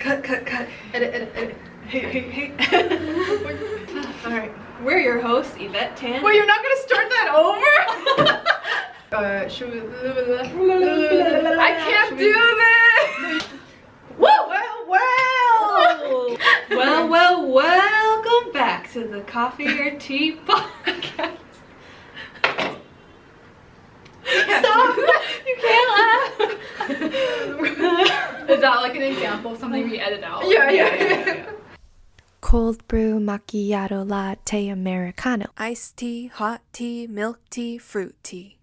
Cut. Edit. Hey. Alright. We're your hosts, Yvette Tan. Wait, you're not gonna start that over? I can't do this! Well, welcome back to the Coffee or Tea podcast. Stop! You can't laugh! Is that like an example of something we edit out? Yeah. Cold brew, macchiato, latte, americano. Iced tea, hot tea, milk tea, fruit tea.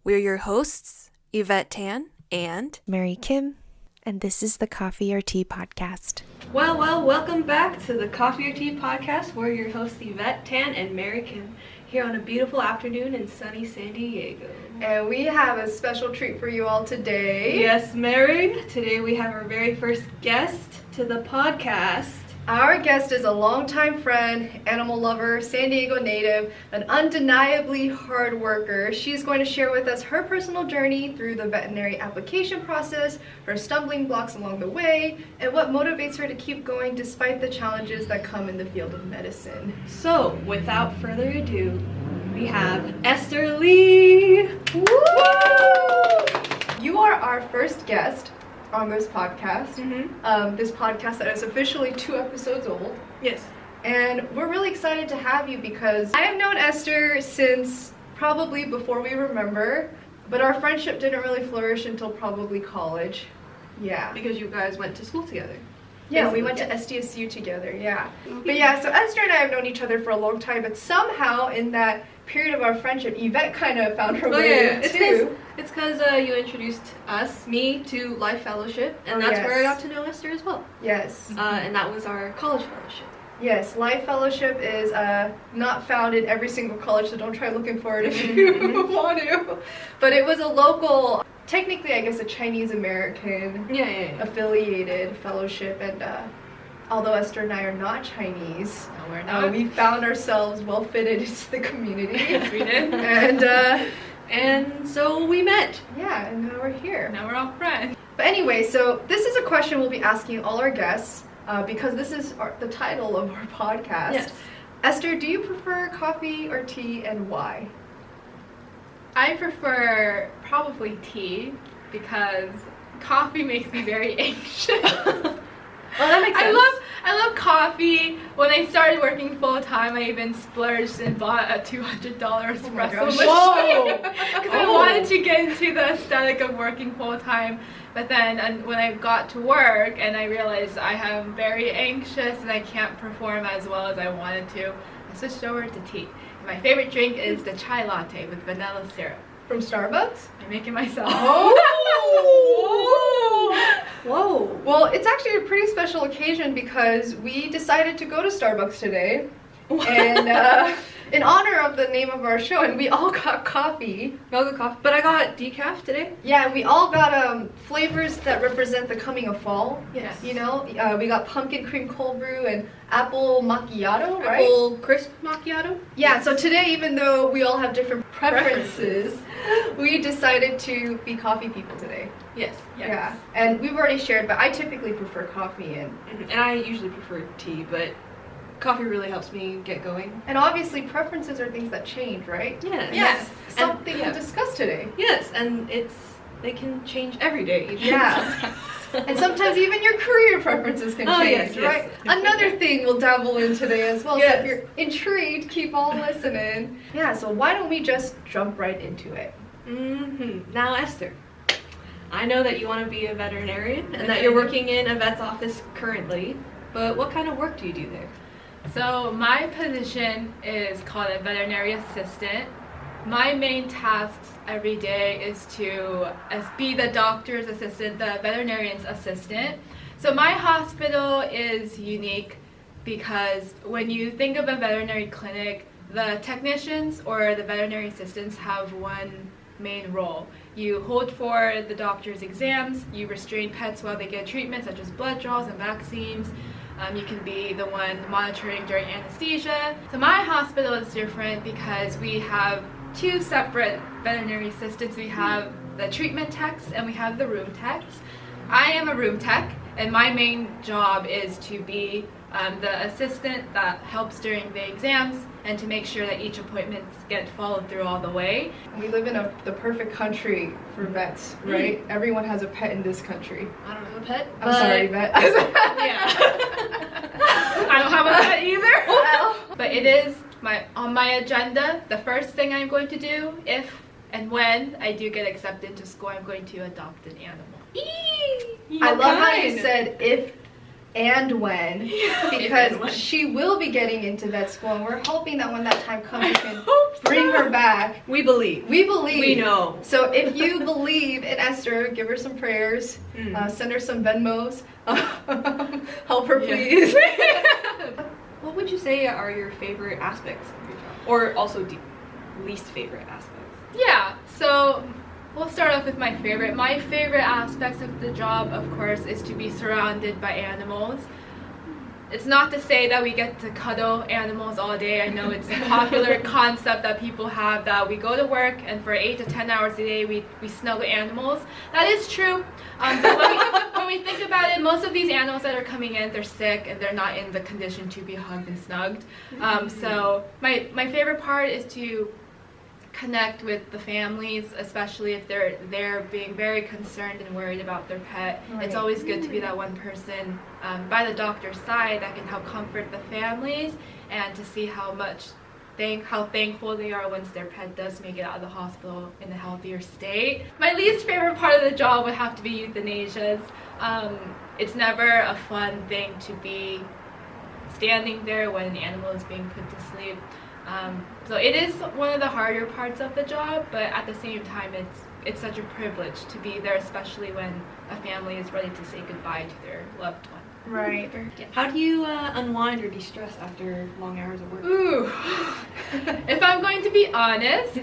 We're your hosts, Yvette Tan and Mary Kim, and this is the Coffee or Tea podcast. Well, welcome back to the Coffee or Tea podcast. We're your hosts, Yvette Tan and Mary Kim, here on a beautiful afternoon in sunny San Diego. And we have a special treat for you all today. Yes, Mary. Today we have our very first guest to the podcast. Our guest is a longtime friend, animal lover, San Diego native, an undeniably hard worker. She's going to share with us her personal journey through the veterinary application process, her stumbling blocks along the way, and what motivates her to keep going despite the challenges that come in the field of medicine. So, without further ado, we have Esther Lee. Woo! You are our first guest on this podcast. This podcast that is officially 2 episodes old. Yes. And we're really excited to have you because I have known Esther since probably before we remember, but our friendship didn't really flourish until probably college. Yeah. Because you guys went to school together. Yeah, we went to SDSU together, yeah. But yeah, so Esther and I have known each other for a long time, but somehow in that period of our friendship, Yvette kind of found her way in too. It's because you introduced me to Life Fellowship, and that's where I got to know Esther as well. Yes. And that was our college fellowship. Yes, Life Fellowship is not found in every single college, so don't try looking for it if you want to. But it was a local, technically I guess a Chinese American affiliated fellowship, and although Esther and I are not Chinese, no, we're not. We found ourselves well fitted into the community. Yes, we did. And so we met. Yeah, and now we're here. Now we're all friends. But anyway, so this is a question we'll be asking all our guests because this is the title of our podcast. Yes. Esther, do you prefer coffee or tea, and why? I prefer probably tea because coffee makes me very anxious. Well, that makes sense. I love coffee. When I started working full time, I even splurged and bought a $200 espresso machine. Because I wanted to get into the aesthetic of working full time. But then when I got to work and I realized I am very anxious and I can't perform as well as I wanted to, I switched over to tea. My favorite drink is the chai latte with vanilla syrup. From Starbucks? I make it myself. Whoa! Well, it's actually a pretty special occasion because we decided to go to Starbucks today. And in honor of the name of our show, and we all got coffee. But I got decaf today. Yeah, we all got flavors that represent the coming of fall. Yes. You know, we got pumpkin cream cold brew and apple macchiato, right? Apple crisp macchiato. Yeah, so today, even though we all have different preferences, we decided to be coffee people today. Yes. Yeah, and we've already shared, but I typically prefer coffee, and I usually prefer tea, but coffee really helps me get going. And obviously preferences are things that change, right? Yes. Something we'll discuss today. Yes, and they can change every day. Even Yeah. And sometimes even your career preferences can change, right? Another thing we'll dabble in today as well. Yes. So if you're intrigued, keep on listening. Yeah, so why don't we just jump right into it? Now, Esther, I know that you want to be a veterinarian and that you're working in a vet's office currently, but what kind of work do you do there? So my position is called a veterinary assistant. My main tasks every day is to be the doctor's assistant, the veterinarian's assistant. So my hospital is unique because when you think of a veterinary clinic, the technicians or the veterinary assistants have one main role. You hold for the doctor's exams, you restrain pets while they get treatment such as blood draws and vaccines. You can be the one monitoring during anesthesia. So my hospital is different because we have 2 separate veterinary assistants. We have the treatment techs and we have the room techs. I am a room tech, And my main job is to be the assistant that helps during the exams and to make sure that each appointment gets followed through all the way. We live in the perfect country for vets, right? Everyone has a pet in this country. I don't have a pet. I'm sorry, vet. Yeah. I don't have a pet either. Well. But it is on my agenda. The first thing I'm going to do, if and when I do get accepted to school, I'm going to adopt an animal. I love how you said if and when, because she will be getting into vet school, and we're hoping that when that time comes, we can bring her back. We believe. We believe. We know. So if you believe in Esther, give her some prayers, send her some Venmos, help her please. What would you say are your favorite aspects of your job? Or also least favorite aspects? Yeah, so we'll start off with my favorite. My favorite aspects of the job, of course, is to be surrounded by animals. It's not to say that we get to cuddle animals all day. I know it's a popular concept that people have, that we go to work and for 8 to 10 hours a day we snuggle animals. That is true. But when we think about it, most of these animals that are coming in, they're sick and they're not in the condition to be hugged and snugged. So my favorite part is to connect with the families, especially if they're being very concerned and worried about their pet. Right. It's always good to be that one person by the doctor's side that can help comfort the families and to see how thankful they are once their pet does make it out of the hospital in a healthier state. My least favorite part of the job would have to be euthanasias. It's never a fun thing to be standing there when an animal is being put to sleep. So it is one of the harder parts of the job, but at the same time it's such a privilege to be there, especially when a family is ready to say goodbye to their loved one. Right. Yeah. How do you unwind or de-stress after long hours of work? Ooh. If I'm going to be honest,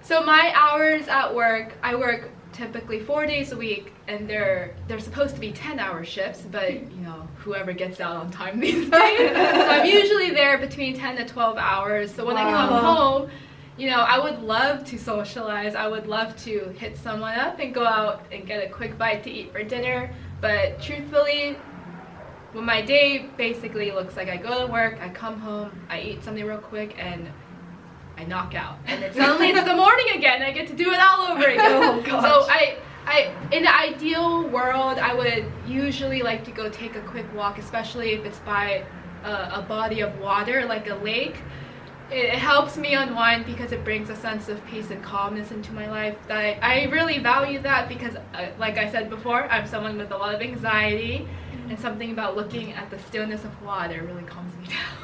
so my hours at work, I work typically 4 days a week, and they're supposed to be 10-hour shifts, but you know, whoever gets out on time these days. So I'm usually there between 10 to 12 hours. So when I come home, you know, I would love to socialize. I would love to hit someone up and go out and get a quick bite to eat for dinner. But truthfully, well, my day basically looks like I go to work, I come home, I eat something real quick, and I knock out. And then suddenly it's the morning again. I get to do it all over again. Oh, gosh. So I, in the ideal world, I would usually like to go take a quick walk, especially if it's by a body of water, like a lake. It helps me unwind because it brings a sense of peace and calmness into my life. I really value that because, like I said before, I'm someone with a lot of anxiety, and something about looking at the stillness of water really calms me down.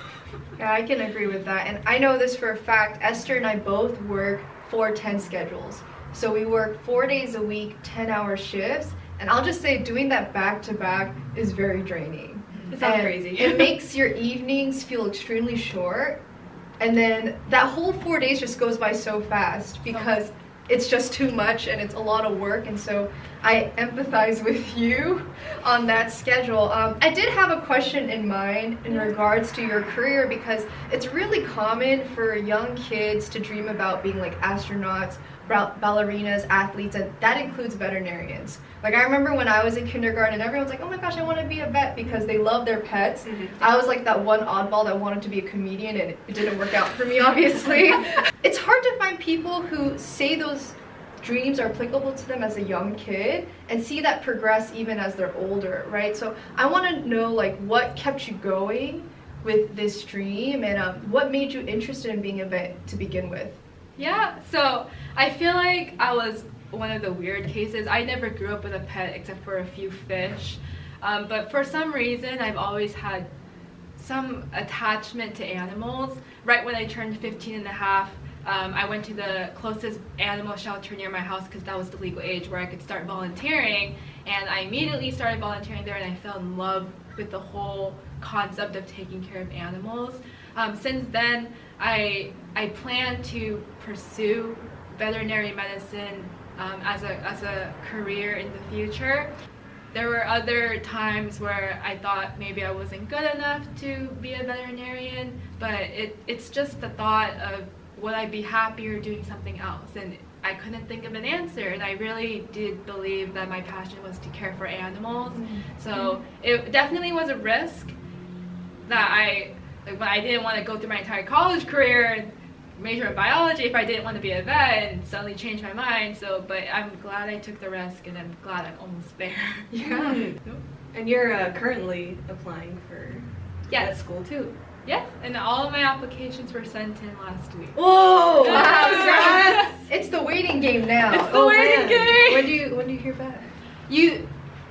Yeah, I can agree with that. And I know this for a fact. Esther and I both work 4-10 schedules. So we work 4 days a week, 10-hour shifts. And I'll just say doing that back to back is very draining. It sounds crazy. It makes your evenings feel extremely short. And then that whole 4 days just goes by so fast because it's just too much and it's a lot of work. And so I empathize with you on that schedule. I did have a question in mind in regards to your career, because it's really common for young kids to dream about being like astronauts, ballerinas, athletes, and that includes veterinarians. Like, I remember when I was in kindergarten, everyone's like, oh my gosh, I want to be a vet because they love their pets. I was like that one oddball that wanted to be a comedian, and it didn't work out for me, obviously. It's hard to find people who say those dreams are applicable to them as a young kid and see that progress even as they're older, right? So I want to know, like, what kept you going with this dream, and what made you interested in being a vet to begin with? Yeah, so I feel like I was one of the weird cases. I never grew up with a pet except for a few fish, but for some reason I've always had some attachment to animals. Right when I turned 15 and a half, I went to the closest animal shelter near my house because that was the legal age where I could start volunteering, and I immediately started volunteering there, and I fell in love with the whole concept of taking care of animals. Since then, I plan to pursue veterinary medicine as a career in the future. There were other times where I thought maybe I wasn't good enough to be a veterinarian, but it's just the thought of would I be happier doing something else, and I couldn't think of an answer, and I really did believe that my passion was to care for animals. So it definitely was a risk that when I didn't want to go through my entire college career and major in biology if I didn't want to be a vet, and suddenly changed my mind. But I'm glad I took the risk, and I'm glad I'm almost there. Yeah. And you're currently applying for vet school too. Yes, and all of my applications were sent in last week. Whoa! Wow, it's the waiting game now. It's the waiting game. When do you hear back?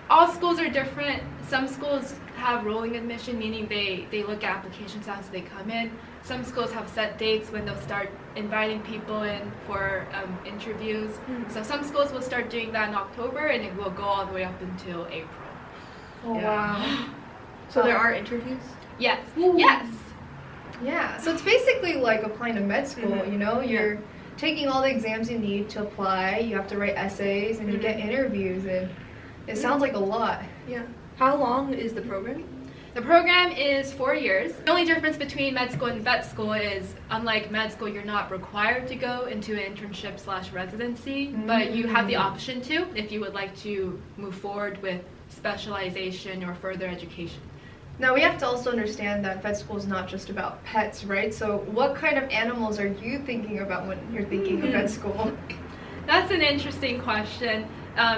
All schools are different. Some schools have rolling admission, meaning they look at applications as they come in. Some schools have set dates when they'll start inviting people in for interviews. So some schools will start doing that in October, and it will go all the way up until April. Oh, wow. So there are interviews? Yes. Yes. Yeah, so it's basically like applying to med school, you know? You're taking all the exams you need to apply, you have to write essays, and you get interviews, and it sounds like a lot. Yeah. How long is the program? The program is 4 years. The only difference between med school and vet school is, unlike med school, you're not required to go into an internship/residency, but you have the option to if you would like to move forward with specialization or further education. Now we have to also understand that vet school is not just about pets, right? So what kind of animals are you thinking about when you're thinking of vet school? That's an interesting question.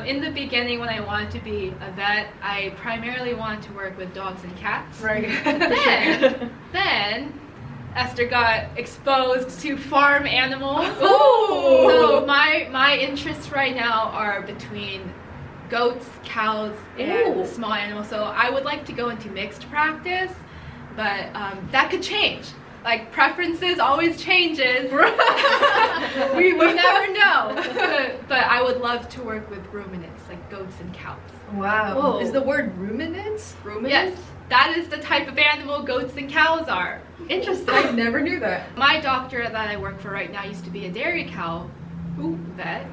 In the beginning, when I wanted to be a vet, I primarily wanted to work with dogs and cats. Right. Then Esther got exposed to farm animals. Ooh. So my interests right now are between goats, cows, and small animals. So I would like to go into mixed practice, but that could change. Like, preferences always changes. we never know. But I would love to work with ruminants, like goats and cows. Wow. Whoa. Is the word ruminants? Yes, that is the type of animal goats and cows are. Interesting. I never knew that. My doctor that I work for right now used to be a dairy cow vet,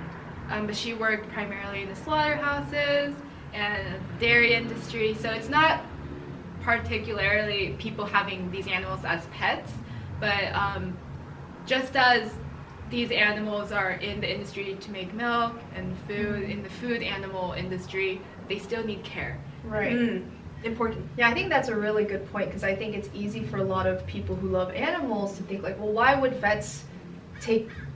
but she worked primarily in the slaughterhouses and dairy industry, so it's not particularly people having these animals as pets, but just as these animals are in the industry to make milk and food, in the food animal industry, they still need care. Right. Important. Yeah, I think that's a really good point, because I think it's easy for a lot of people who love animals to think like, well, why would vets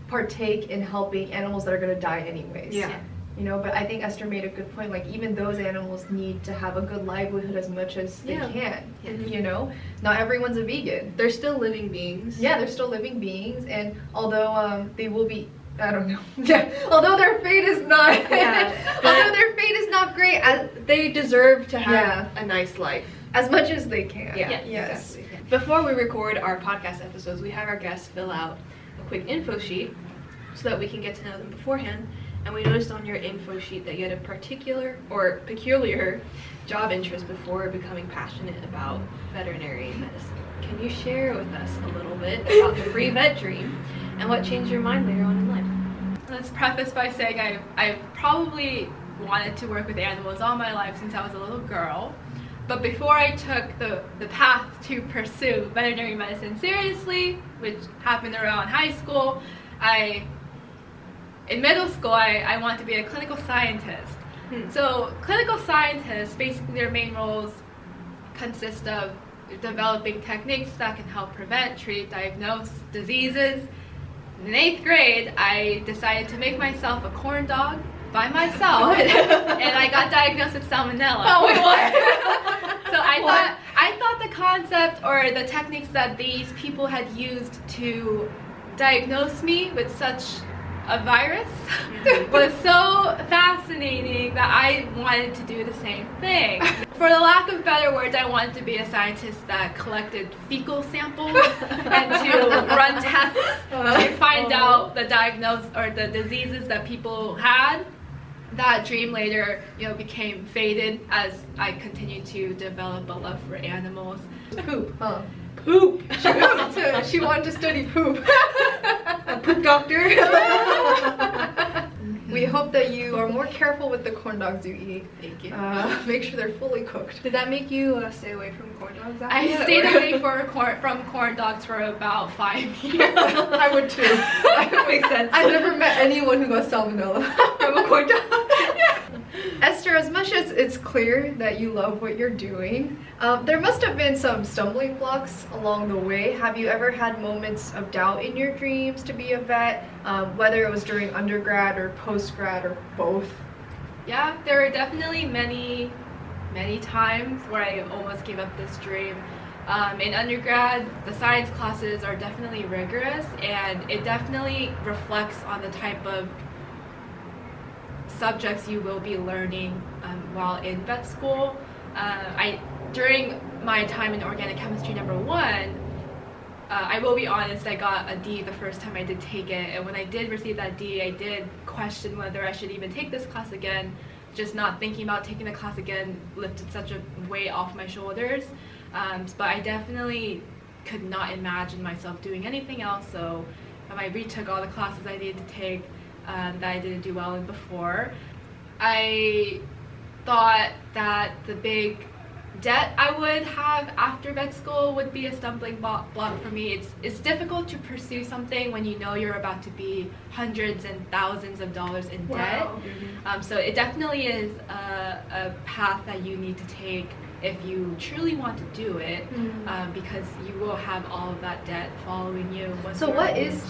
partake in helping animals that are going to die anyways? Yeah. You know, but I think Esther made a good point, like even those animals need to have a good livelihood as much as they can. You know, not everyone's a vegan. They're still living beings. Yeah, they're still living beings, and although they will be, I don't know. Yeah, although their fate is not, although their fate is not great, they deserve to have a nice life. As much as they can. Yeah. Yes. Exactly. Before we record our podcast episodes, we have our guests fill out a quick info sheet so that we can get to know them beforehand. And we noticed on your info sheet that you had a peculiar job interest before becoming passionate about veterinary medicine. Can you share with us a little bit about the free vet dream and what changed your mind later on in life? Let's preface by saying I've probably wanted to work with animals all my life since I was a little girl. But before I took the path to pursue veterinary medicine seriously, which happened around high school, in middle school, I wanted to be a clinical scientist. So clinical scientists, basically their main roles consist of developing techniques that can help prevent, treat, diagnose diseases. In 8th grade, I decided to make myself a corn dog by myself, and I got diagnosed with salmonella. Oh, wait, what? So I thought the concept or the techniques that these people had used to diagnose me with such a virus was so fascinating that I wanted to do the same thing. For the lack of better words, I wanted to be a scientist that collected fecal samples and to run tests to find out the diagnosis or the diseases that people had. That dream later, became faded as I continued to develop a love for animals. Poop, huh? Poop! She wanted to study poop. A poop doctor. We hope that you are more careful with the corn dogs you eat. Thank you. Make sure they're fully cooked. Did that make you stay away from corn dogs? After I that, stayed or- away from corn dogs for about 5 years. I would too. That makes sense. I've never met anyone who got salmonella. from a corn dog. Esther, as much as it's clear that you love what you're doing, there must have been some stumbling blocks along the way. Have you ever had moments of doubt in your dreams to be a vet, whether it was during undergrad or post-grad or both? Yeah, there were definitely many times where I almost gave up this dream. In undergrad, the science classes are definitely rigorous, and it definitely reflects on the type of subjects you will be learning while in vet school. During my time in organic chemistry number 1, I will be honest, I got a D the first time I did take it, and when I did receive that D, I did question whether I should even take this class again. Just not thinking about taking the class again lifted such a weight off my shoulders, but I definitely could not imagine myself doing anything else, so I retook all the classes I needed to take that I didn't do well in before. I thought that the big debt I would have after vet school would be a stumbling block for me. It's difficult to pursue something when you know you're about to be hundreds and thousands of dollars in debt. So it definitely is a path that you need to take if you truly want to do it, because you will have all of that debt following you. So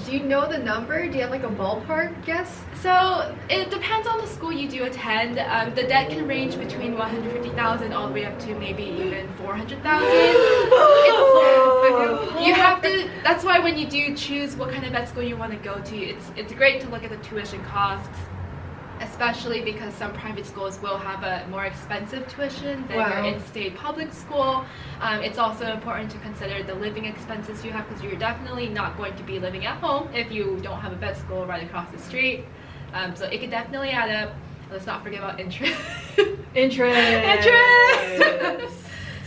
do you know the number? Do you have like a ballpark guess? So it depends on the school you do attend. The debt can range between $150,000 all the way up to maybe even $400,000. You have to. That's why when you do choose what kind of vet school you want to go to, it's great to look at the tuition costs, especially because some private schools will have a more expensive tuition than your in-state public school. It's also important to consider the living expenses you have, because you're definitely not going to be living at home if you don't have a vet school right across the street. So it could definitely add up. Let's not forget about interest. Interest!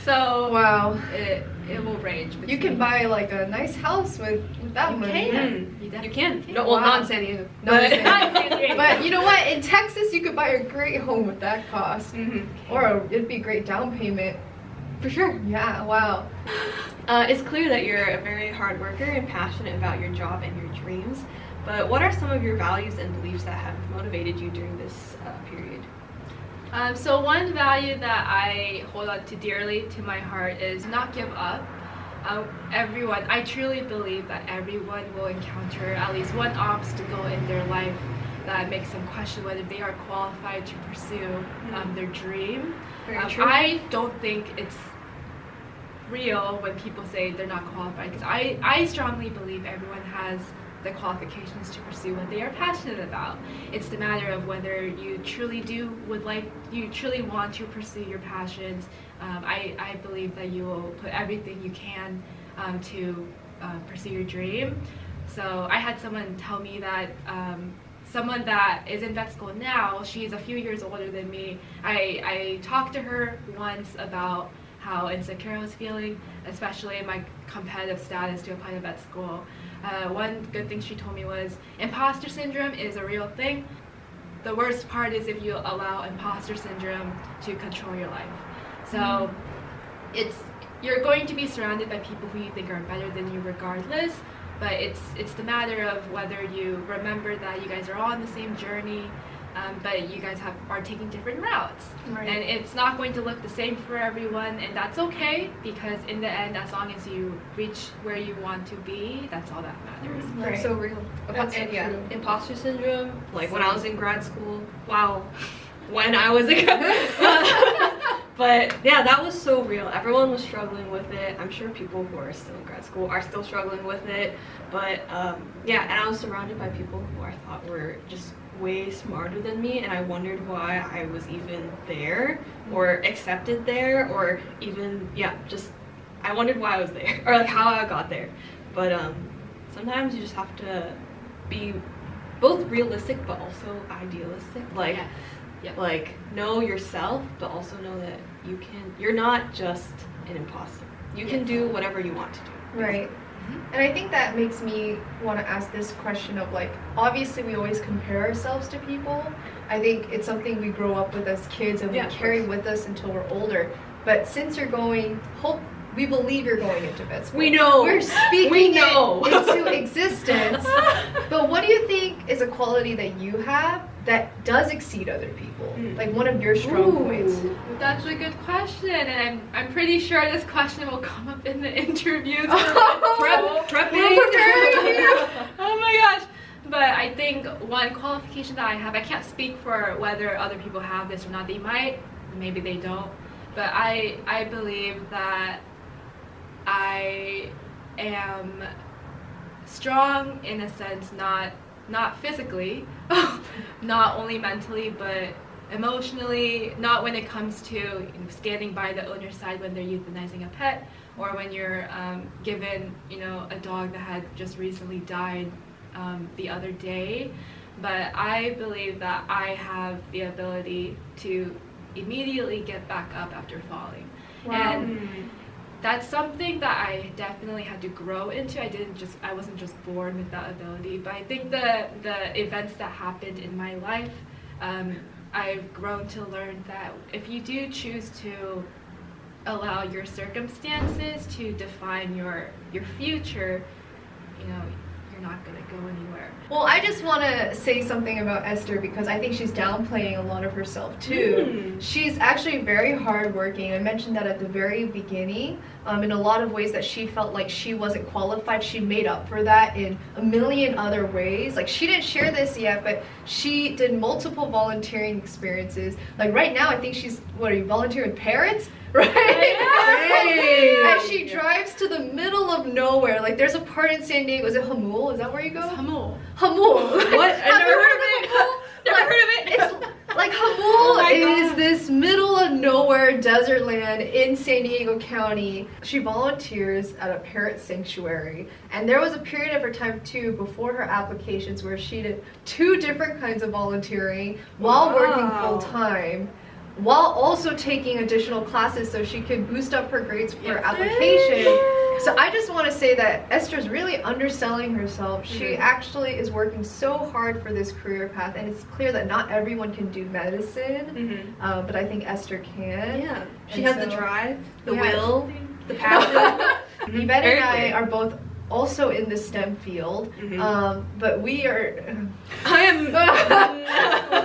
So wow, it will range. You can buy like a nice house with that money. You can. No, well, not in San Diego. Not in San Diego. But you know what? In Texas, you could buy a great home with that cost. Or it'd be a great down payment. For sure. Yeah, wow. It's clear that you're a very hard worker and passionate about your job and your dreams. But what are some of your values and beliefs that have motivated you during this period? So one value that I hold on to dearly to my heart is not give up. I truly believe that everyone will encounter at least one obstacle in their life that makes them question whether they are qualified to pursue their dream. Very true. I don't think it's real when people say they're not qualified, because I strongly believe everyone has the qualifications to pursue what they are passionate about. It's the matter of whether you truly want to pursue your passions. I believe that you will put everything you can to pursue your dream. So I had someone tell me that someone that is in vet school now, she's a few years older than me. I talked to her once about how insecure I was feeling, especially in my competitive status to apply to vet school. One good thing she told me was, imposter syndrome is a real thing. The worst part is if you allow imposter syndrome to control your life. So you're going to be surrounded by people who you think are better than you regardless, but it's the matter of whether you remember that you guys are all on the same journey, but you guys are taking different routes. Right. And it's not going to look the same for everyone, and that's okay, because in the end, as long as you reach where you want to be, that's all that matters. That's so real. That's so true. Imposter syndrome, like when I was in grad school. Wow. When I was in But yeah, that was so real. Everyone was struggling with it. I'm sure people who are still in grad school are still struggling with it. But yeah, and I was surrounded by people who I thought were just way smarter than me, and I wondered why I was even there or accepted there, or even I wondered why I was there or like how I got there. But sometimes you just have to be both realistic but also idealistic, like like know yourself but also know that you're not just an imposter. You can do whatever you want to do. Right. And I think that makes me want to ask this question of like, obviously we always compare ourselves to people. I think it's something we grow up with as kids and we carry with us until we're older. But since you're going, we believe you're going into vet school. We know. We're speaking it into existence. But what do you think is a quality that you have that does exceed other people? Like one of your strong points? That's a good question, and I'm pretty sure this question will come up in the interviews. Prep Oh my gosh. But I think one qualification that I have, I can't speak for whether other people have this or not. They might, maybe they don't. But I believe that I am strong in a sense, not physically, not only mentally, but emotionally, not when it comes to standing by the owner's side when they're euthanizing a pet, or when you're given, a dog that had just recently died the other day. But I believe that I have the ability to immediately get back up after falling. Wow. And that's something that I definitely had to grow into. I wasn't just born with that ability. But I think the events that happened in my life, I've grown to learn that if you do choose to allow your circumstances to define your future, you're not gonna go anywhere. Well, I just want to say something about Esther because I think she's downplaying a lot of herself too. She's actually very hardworking. I mentioned that at the very beginning. In a lot of ways that she felt like she wasn't qualified, she made up for that in a million other ways. Like she didn't share this yet, but she did multiple volunteering experiences. Like right now, I think she's volunteering with parrots? Right? And she drives to the middle of nowhere. Like there's a part in San Diego. Is it Hamul? Is that where you go? It's Hamul. Hamul. What? I've never heard of it. Never heard of it. It's like Hamul is this middle of nowhere desert land in San Diego County. She volunteers at a parrot sanctuary, and there was a period of her time too before her applications where she did 2 different kinds of volunteering while working full time, while also taking additional classes so she could boost up her grades for her application. So I just want to say that Esther's really underselling herself. She actually is working so hard for this career path, and it's clear that not everyone can do medicine, but I think Esther can. Yeah, she has the drive, the Yeah. will, the passion. Yvette and I are both also in the STEM field, but we are... I am...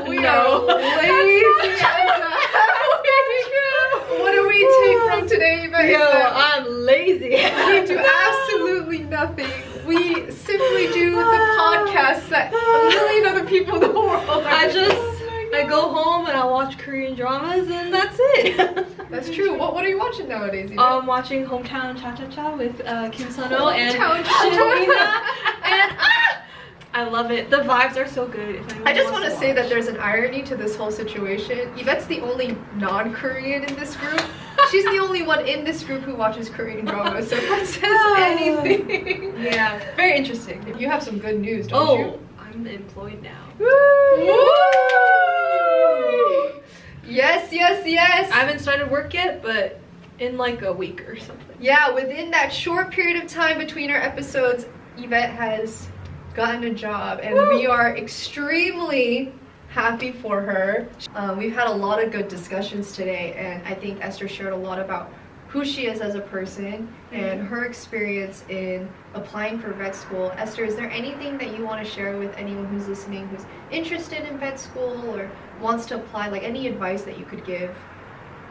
we are lazy as a... What do we take from today, Yvette? Yo, I'm lazy. We do absolutely nothing. We simply do the podcasts that a million other people in the world are I go home and I watch Korean dramas and that's it. That's true. What are you watching nowadays, Yvette? Watching Hometown Cha-Cha-Cha with Kim Sun-ho and Hometown Shin-Mina, and I love it. The vibes are so good. I just want to say that there's an irony to this whole situation. Yvette's the only non-Korean in this group. She's the only one in this group who watches Korean dramas, so if that says anything. Yeah, very interesting. You have some good news, don't you? I'm employed now. Woo! Yes, yes, yes. I haven't started work yet, but in like a week or something. Yeah, within that short period of time between our episodes, Yvette has gotten a job, and we are extremely happy for her. We've had a lot of good discussions today, and I think Esther shared a lot about who she is as a person and her experience in applying for vet school. Esther, is there anything that you want to share with anyone who's listening who's interested in vet school or wants to apply, like any advice that you could give?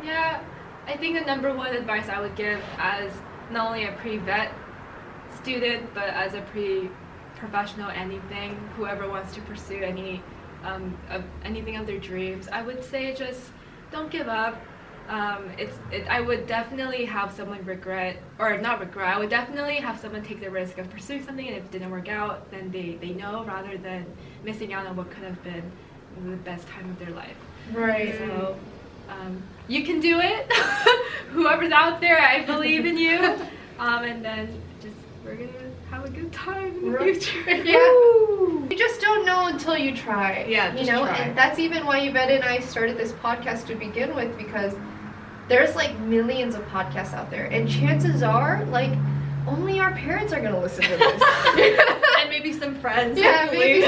Yeah, I think the number one advice I would give as not only a pre-vet student, but as a pre-professional anything, whoever wants to pursue anything of their dreams, I would say just don't give up. I would definitely have someone I would definitely have someone take the risk of pursuing something, and if it didn't work out, then they know, rather than missing out on what could have been the best time of their life. Right. So you can do it. Whoever's out there, I believe in you. And then we're gonna have a good time in the future. Yeah. You just don't know until you try. Yeah, just try. And that's even why Yvette and I started this podcast to begin with, because there's like millions of podcasts out there, and chances are, like, only our parents are gonna listen to this. And maybe some friends. Yeah, hopefully.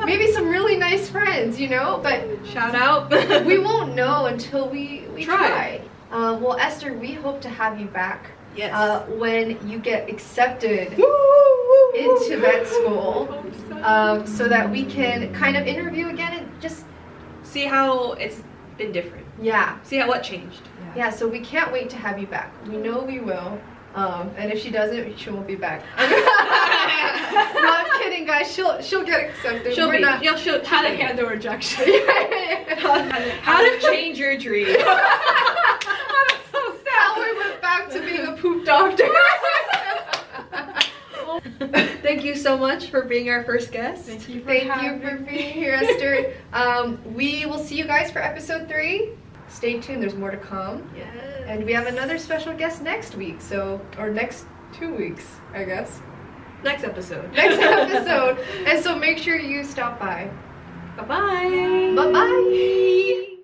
maybe some really nice friends, you know. But Shout out. we won't know until we Try. Well, Esther, we hope to have you back. Yes. When you get accepted Into into vet school, so that we can kind of interview again and just see how it's been different. yeah. See how what changed. Yeah, so we can't wait to have you back. We know we will. And if she doesn't, she won't be back. No, I'm kidding, guys. She'll get accepted. She'll We're be. not. Yeah, she'll How to be. handle rejection. How to change your dream. That's so sad. How we went back to being a poop doctor. Thank you so much for being our first guest. Thank you for Thank you having for me. being here, Esther. We will see you guys for episode 3. Stay tuned. There's more to come. Yes. And we have another special guest next week. Or next 2 weeks, I guess. Next episode. Next episode. And so make sure you stop by. Bye-bye. Bye-bye.